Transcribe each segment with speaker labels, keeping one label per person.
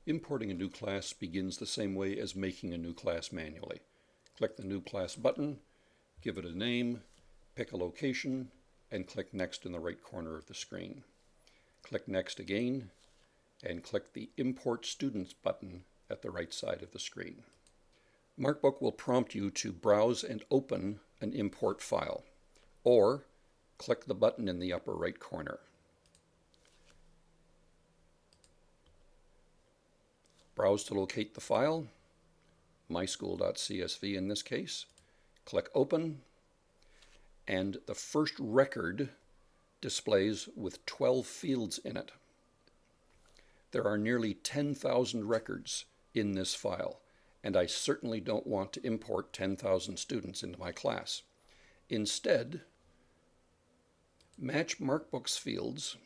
Speaker 1: Importing a new class begins the same way as making a new class manually. Click the New Class button, give it a name, pick a location, and click Next in the right corner of the screen. Click Next again, and click the Import Students button at the right side of the screen. MarkBook will prompt you to browse and open an import file, or click the button in the upper right corner. Browse to locate the file, myschool.csv in this case. Click Open, and the first record displays with 12 fields in it. There are nearly 10,000 records in this file, and I certainly don't want to import 10,000 students into my class. Instead, match MarkBook's fields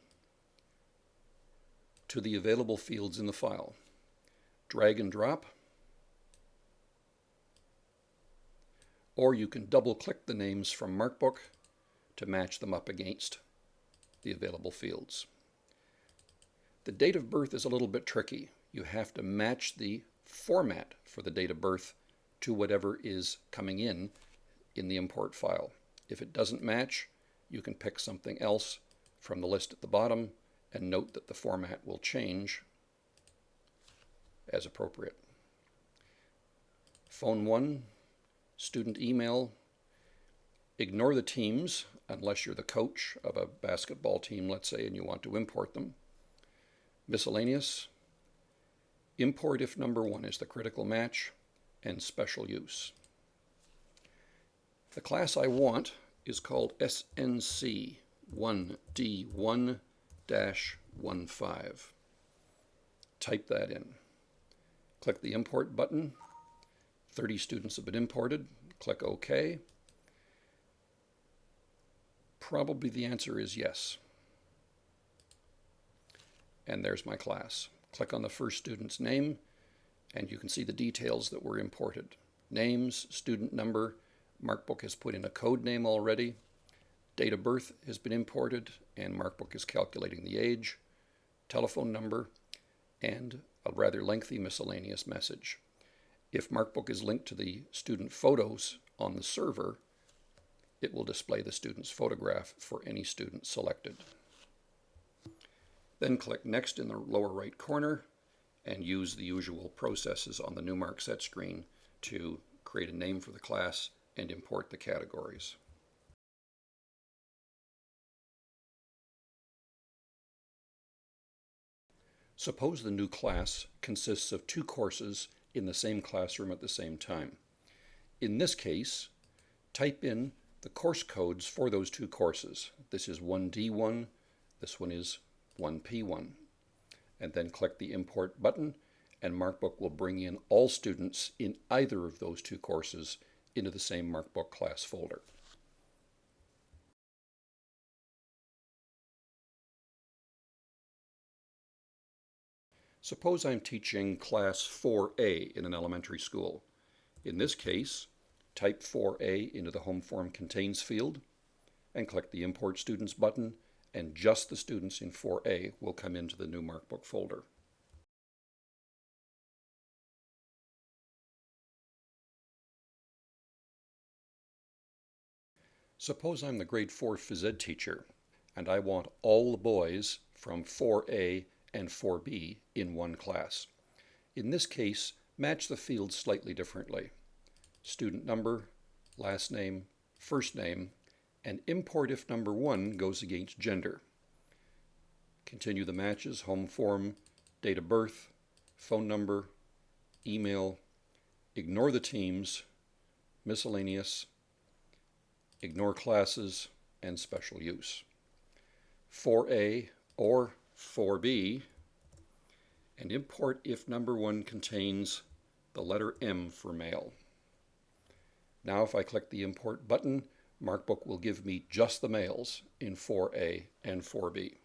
Speaker 1: to the available fields in the file. Drag and drop, or you can double-click the names from MarkBook to match them up against the available fields. The date of birth is a little bit tricky. You have to match the format for the date of birth to whatever is coming in the import file. If it doesn't match, you can pick something else from the list at the bottom and note that the format will change as appropriate. Phone 1, student email. Ignore the teams unless you're the coach of a basketball team, let's say, and you want to import them. Miscellaneous. Import if number 1 is the critical match, and special use. The class I want is called SNC 1D1-15. Type that in. Click the Import button. 30 students have been imported. Click OK. Probably the answer is yes. And there's my class. Click on the first student's name, and you can see the details that were imported. Names, student number, MarkBook has put in a code name already. Date of birth has been imported, and MarkBook is calculating the age, telephone number, and a rather lengthy miscellaneous message. If MarkBook is linked to the student photos on the server, it will display the student's photograph for any student selected. Then click Next in the lower right corner and use the usual processes on the new MarkSet screen to create a name for the class and import the categories. Suppose the new class consists of 2 courses in the same classroom at the same time. In this case, type in the course codes for those 2 courses. This is 1D1, this one is 1P1. And then click the Import button, and MarkBook will bring in all students in either of those 2 courses into the same MarkBook class folder. Suppose I'm teaching class 4A in an elementary school. In this case, type 4A into the Home Form Contains field and click the Import Students button, and just the students in 4A will come into the new MarkBook folder. Suppose I'm the grade 4 phys ed teacher, and I want all the boys from 4A and 4B in one class. In this case, match the fields slightly differently. Student number, last name, first name, and import if number 1 goes against gender. Continue the matches: home form, date of birth, phone number, email. Ignore the teams, miscellaneous, ignore classes, and special use. 4A or 4B, and import if number 1 contains the letter M for male. Now if I click the Import button, MarkBook will give me just the males in 4A and 4B.